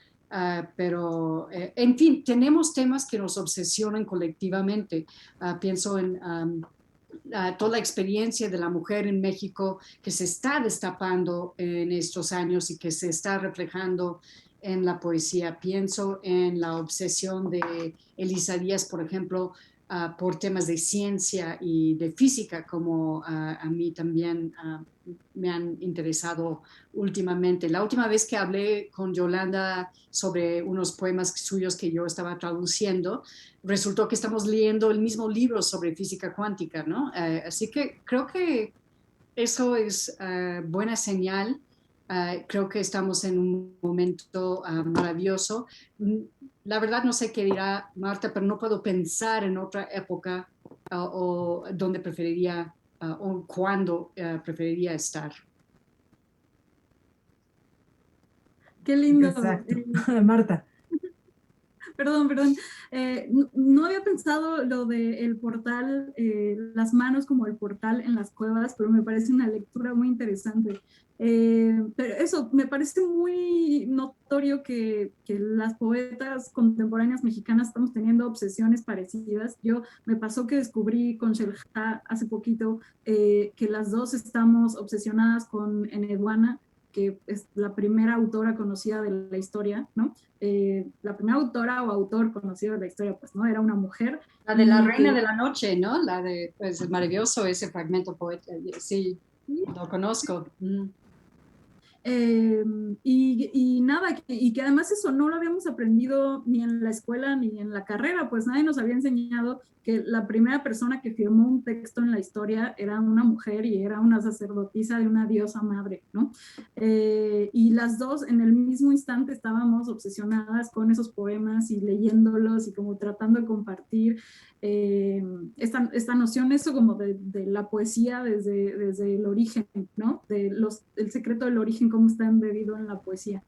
Pero, en fin, tenemos temas que nos obsesionan colectivamente. Pienso en toda la experiencia de la mujer en México que se está destapando en estos años y que se está reflejando en la poesía. Pienso en la obsesión de Elisa Díaz, por ejemplo, por temas de ciencia y de física, como a mí también me han interesado últimamente. La última vez que hablé con Yolanda sobre unos poemas suyos que yo estaba traduciendo, resultó que estamos leyendo el mismo libro sobre física cuántica, ¿no? Así que creo que eso es buena señal. Creo que estamos en un momento maravilloso. La verdad no sé qué dirá Marta, pero no puedo pensar en otra época o dónde preferiría o cuándo preferiría estar. Qué lindo. Exacto. Marta. Perdón. No había pensado lo del portal, las manos como el portal en las cuevas, pero me parece una lectura muy interesante. Pero eso, me parece muy notorio que las poetas contemporáneas mexicanas estamos teniendo obsesiones parecidas. Me pasó que descubrí con Shelha hace poquito que las dos estamos obsesionadas con Eneduana, que es la primera autora conocida de la historia, ¿no? La primera autora o autor conocido de la historia, pues, ¿no? Era una mujer. La de la Reina de la Noche, ¿no? La de, pues, es maravilloso ese fragmento poeta. Sí, lo conozco. Y nada, y que además eso no lo habíamos aprendido ni en la escuela ni en la carrera, pues nadie nos había enseñado que la primera persona que firmó un texto en la historia era una mujer y era una sacerdotisa de una diosa madre, ¿no? Y las dos en el mismo instante estábamos obsesionadas con esos poemas y leyéndolos y como tratando de compartir esta noción, eso como de la poesía desde el origen, ¿no? El secreto del origen, cómo está embebido en la poesía.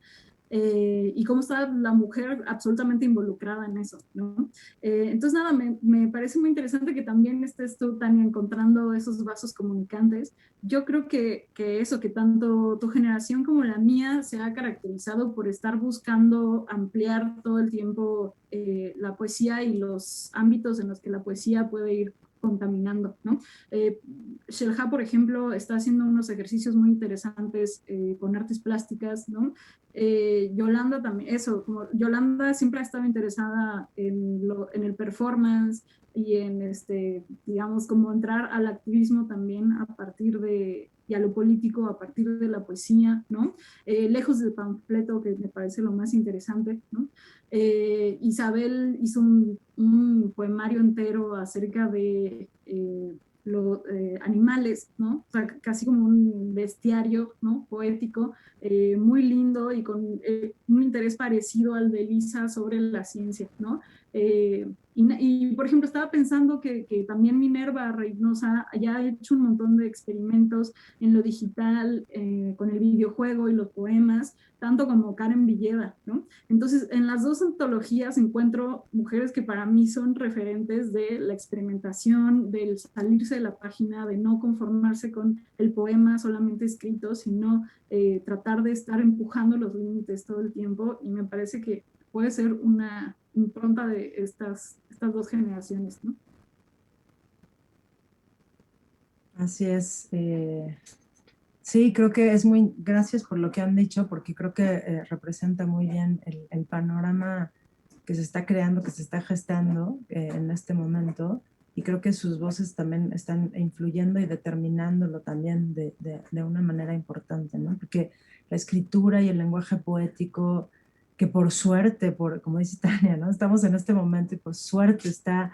Y cómo está la mujer absolutamente involucrada en eso, ¿no? Entonces, nada, me parece muy interesante que también estés tú, Tania, encontrando esos vasos comunicantes. Yo creo que eso, que tanto tu generación como la mía se ha caracterizado por estar buscando ampliar todo el tiempo la poesía y los ámbitos en los que la poesía puede ir contaminando, ¿no? Shelha, por ejemplo, está haciendo unos ejercicios muy interesantes con artes plásticas, ¿no? Yolanda también, eso, como Yolanda siempre ha estado interesada en el performance y en, digamos, como entrar al activismo también a partir y a lo político a partir de la poesía, ¿no? Lejos del panfleto, que me parece lo más interesante, ¿no? Isabel hizo un poemario entero acerca de los animales, ¿no? O sea, casi como un bestiario, ¿no? Poético, muy lindo y con un interés parecido al de Elisa sobre la ciencia, ¿no? Y por ejemplo, estaba pensando que también Minerva Reynosa ya ha hecho un montón de experimentos en lo digital, con el videojuego y los poemas, tanto como Karen Villeda, ¿no? Entonces, en las dos antologías encuentro mujeres que para mí son referentes de la experimentación, del salirse de la página, de no conformarse con el poema solamente escrito, sino tratar de estar empujando los límites todo el tiempo, y me parece que puede ser una impronta de estas dos generaciones, ¿no? Así es. Sí, creo que es muy, gracias por lo que han dicho, porque creo que representa muy bien el panorama que se está creando, que se está gestando en este momento, y creo que sus voces también están influyendo y determinándolo también de una manera importante, ¿no? Porque la escritura y el lenguaje poético, que por suerte, como dice Tania, ¿no? Estamos en este momento y por suerte está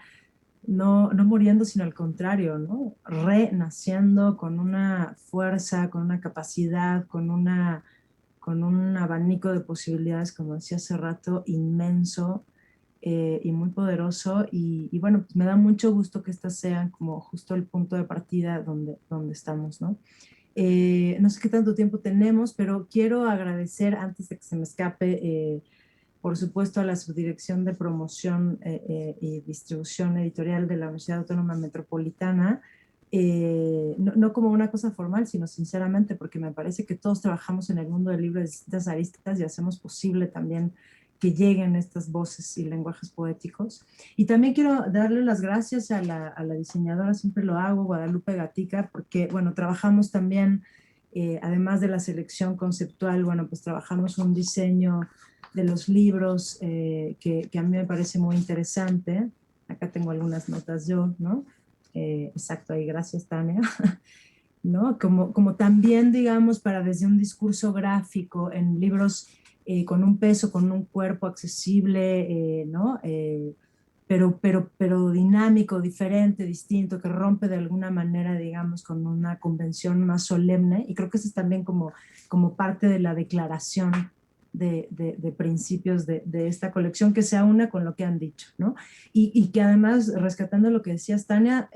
no muriendo, sino al contrario, ¿no? Renaciendo con una fuerza, con una capacidad, con un abanico de posibilidades, como decía hace rato, inmenso, y muy poderoso. Y bueno, pues me da mucho gusto que estas sean como justo el punto de partida donde estamos, ¿no? No sé qué tanto tiempo tenemos, pero quiero agradecer, antes de que se me escape, por supuesto, a la Subdirección de Promoción y Distribución Editorial de la Universidad Autónoma Metropolitana, no como una cosa formal, sino sinceramente, porque me parece que todos trabajamos en el mundo del libro de distintas aristas y hacemos posible también que lleguen estas voces y lenguajes poéticos. Y también quiero darle las gracias a la diseñadora, siempre lo hago, Guadalupe Gatica, porque, bueno, trabajamos también, además de la selección conceptual, bueno, pues trabajamos un diseño de los libros que a mí me parece muy interesante. Acá tengo algunas notas yo, ¿no? Exacto, ahí, gracias, Tania. ¿No? Como también, digamos, para desde un discurso gráfico en libros con un peso, con un cuerpo accesible, ¿no? Pero dinámico, diferente, distinto, que rompe de alguna manera, digamos, con una convención más solemne. Y creo que eso es también como parte de la declaración de principios de esta colección, que se aúna con lo que han dicho, ¿no? Y que además, rescatando lo que decías, Tania,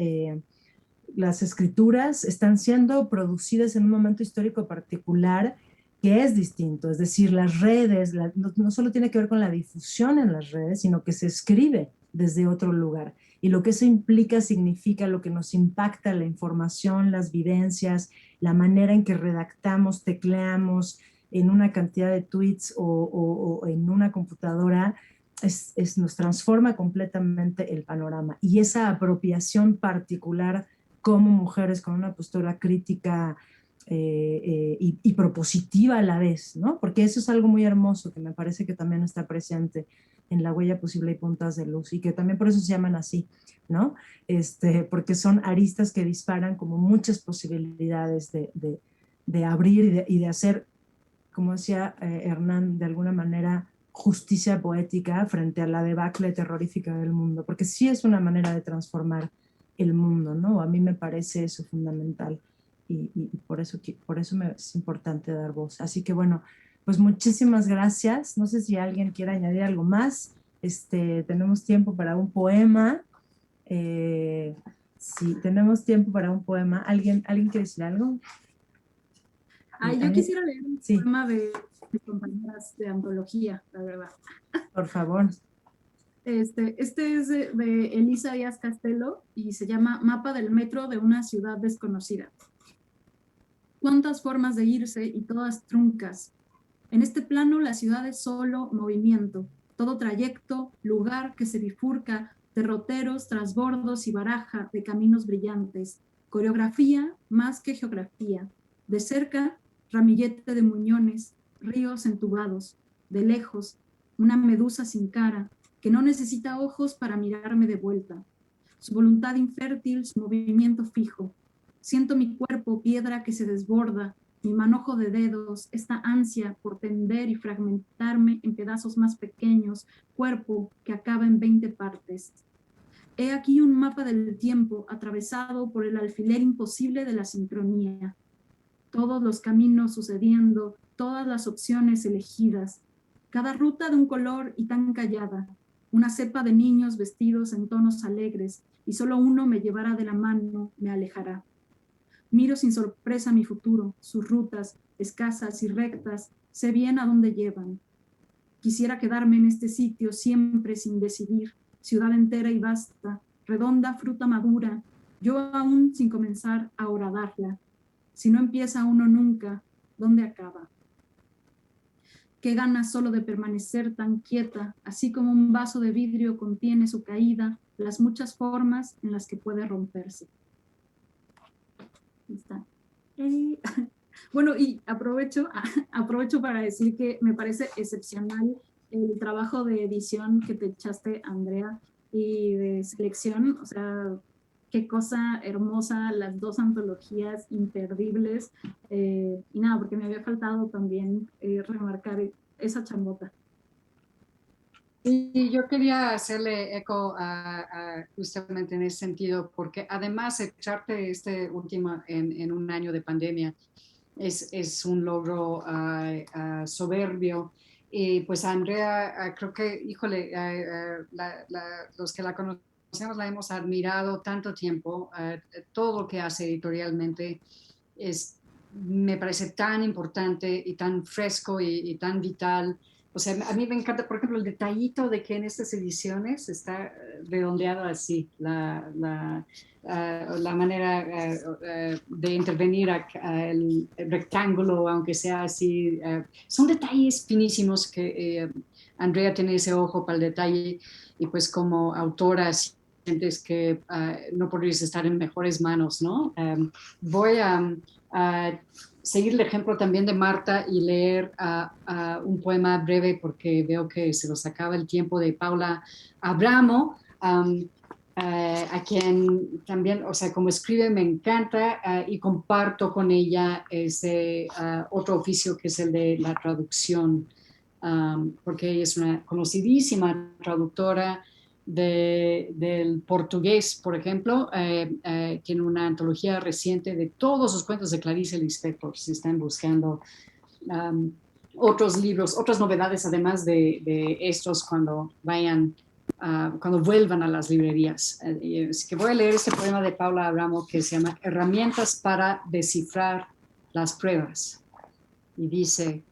las escrituras están siendo producidas en un momento histórico particular que es distinto, es decir, las redes, no solo tiene que ver con la difusión en las redes, sino que se escribe desde otro lugar. Y lo que eso implica, significa lo que nos impacta, la información, las vivencias, la manera en que redactamos, tecleamos en una cantidad de tweets o en una computadora, nos transforma completamente el panorama. Y esa apropiación particular como mujeres con una postura crítica y propositiva a la vez, ¿no? Porque eso es algo muy hermoso que me parece que también está presente en La Huella Posible y Puntas de Luz, y que también por eso se llaman así, ¿no? Porque son aristas que disparan como muchas posibilidades de abrir y de hacer, como decía Hernán, de alguna manera justicia poética frente a la debacle terrorífica del mundo, porque sí es una manera de transformar el mundo, ¿no? A mí me parece eso fundamental, y por eso es importante dar voz. Así que bueno, pues muchísimas gracias. No sé si alguien quiere añadir algo más. Tenemos tiempo para un poema. Sí, tenemos tiempo para un poema. ¿Alguien quiere decir algo? Ay, yo quisiera leer un Sí, poema de mis compañeras de antología, la verdad. por favor. Este es de Elisa Díaz Castelo y se llama Mapa del metro de una ciudad desconocida. Cuántas formas de irse y todas truncas. En este plano la ciudad es solo movimiento, todo trayecto, lugar que se bifurca, derroteros, trasbordos y baraja de caminos brillantes, coreografía más que geografía. De cerca, ramillete de muñones, ríos entubados. De lejos, una medusa sin cara, que no necesita ojos para mirarme de vuelta. Su voluntad infértil, su movimiento fijo. Siento mi cuerpo piedra que se desborda, mi manojo de dedos, esta ansia por tender y fragmentarme en pedazos más pequeños, cuerpo que acaba en 20 partes. He aquí un mapa del tiempo atravesado por el alfiler imposible de la sincronía. Todos los caminos sucediendo, todas las opciones elegidas, cada ruta de un color y tan callada, una cepa de niños vestidos en tonos alegres, y solo uno me llevará de la mano, me alejará. Miro sin sorpresa mi futuro, sus rutas, escasas y rectas, sé bien a dónde llevan. Quisiera quedarme en este sitio siempre sin decidir, ciudad entera y vasta, redonda fruta madura, yo aún sin comenzar a horadarla. Si no empieza uno nunca, ¿dónde acaba? Qué ganas solo de permanecer tan quieta, así como un vaso de vidrio contiene su caída, las muchas formas en las que puede romperse. Ahí está. Bueno, y aprovecho para decir que me parece excepcional el trabajo de edición que te echaste, Andrea, y de selección. O sea, qué cosa hermosa, las dos antologías imperdibles. Y nada, porque me había faltado también remarcar esa chambota. Y yo quería hacerle eco justamente en ese sentido, porque además echarte este último en un año de pandemia es un logro soberbio. Y pues Andrea, creo que, híjole, los que la conocemos la hemos admirado tanto tiempo. Todo lo que hace editorialmente me parece tan importante y tan fresco y tan vital. O sea, a mí me encanta, por ejemplo, el detallito de que en estas ediciones está redondeado así, la manera de intervenir el rectángulo, aunque sea así. Son detalles finísimos que Andrea tiene ese ojo para el detalle, y pues como autora sientes que no podrías estar en mejores manos, ¿no? Voy a seguir el ejemplo también de Marta y leer un poema breve, porque veo que se nos acaba el tiempo, de Paula Abramo, a quien también, o sea, como escribe me encanta, y comparto con ella ese otro oficio que es el de la traducción, porque ella es una conocidísima traductora del portugués, por ejemplo. Tiene una antología reciente de todos los cuentos de Clarice Lispector, si están buscando otros libros, otras novedades, además de estos, cuando vuelvan a las librerías. Así que voy a leer este poema de Paula Abramo que se llama Herramientas para descifrar las pruebas. Y dice: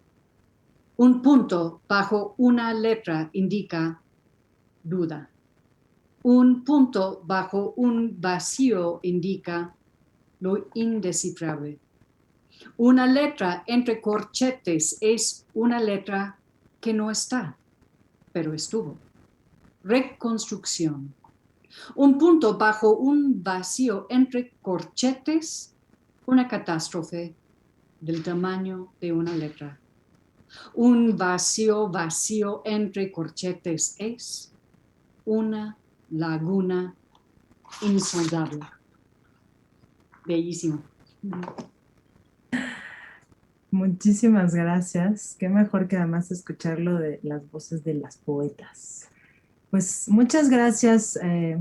un punto bajo una letra indica duda. Un punto bajo un vacío indica lo indescifrable. Una letra entre corchetes es una letra que no está, pero estuvo. Reconstrucción. Un punto bajo un vacío entre corchetes, una catástrofe del tamaño de una letra. Un vacío entre corchetes es una laguna insondable. Bellísimo. Muchísimas gracias. Qué mejor que además escucharlo de las voces de las poetas. Pues muchas gracias a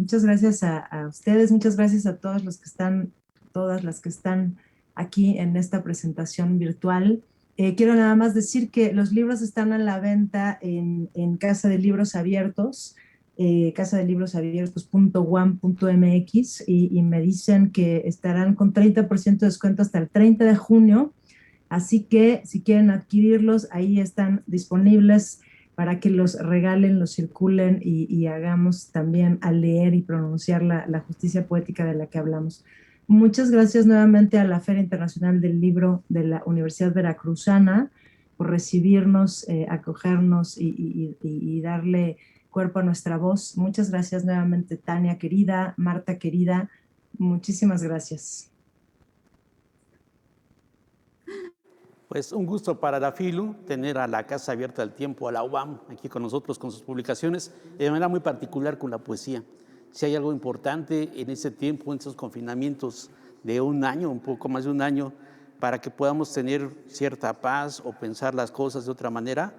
ustedes, muchas gracias a todos los que están, todas las que están aquí en esta presentación virtual. Quiero nada más decir que los libros están a la venta en Casa de Libros Abiertos, casadelibrosabiertos.guam.mx, y me dicen que estarán con 30% de descuento hasta el 30 de junio. Así que si quieren adquirirlos, ahí están disponibles para que los regalen, los circulen y hagamos también a leer y pronunciar la justicia poética de la que hablamos. Muchas gracias nuevamente a la Feria Internacional del Libro de la Universidad Veracruzana por recibirnos, acogernos y darle cuerpo a nuestra voz. Muchas gracias nuevamente, Tania querida, Marta querida, muchísimas gracias. Pues un gusto para la FILU tener a la Casa Abierta del Tiempo, a la UAM, aquí con nosotros con sus publicaciones, de manera muy particular con la poesía. Si hay algo importante en ese tiempo, en esos confinamientos de un año, un poco más de un año, para que podamos tener cierta paz o pensar las cosas de otra manera,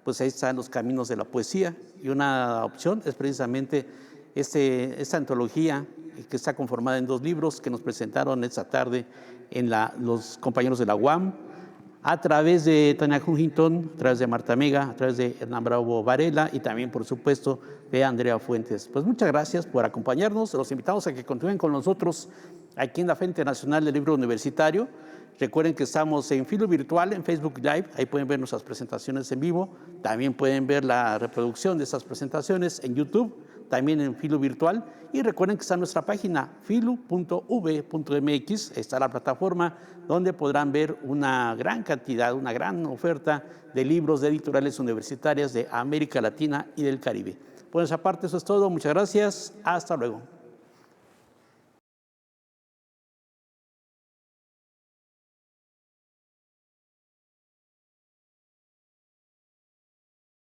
pues ahí están los caminos de la poesía. Y una opción es precisamente esta antología que está conformada en 2 libros que nos presentaron esta tarde los compañeros de la UAM. a través de Tania Huntington, a través de Marta Mega, a través de Hernán Bravo Varela y también, por supuesto, de Andrea Fuentes. Pues muchas gracias por acompañarnos. Los invitamos a que continúen con nosotros aquí en la Feria Internacional del Libro Universitario. Recuerden que estamos en Filo Virtual, en Facebook Live. Ahí pueden ver nuestras presentaciones en vivo. También pueden ver la reproducción de estas presentaciones en YouTube, también en Filo Virtual. Y recuerden que está nuestra página filu.v.mx. Está la plataforma donde podrán ver una gran cantidad, una gran oferta de libros de editoriales universitarias de América Latina y del Caribe. Por esa parte, eso es todo. Muchas gracias. Hasta luego.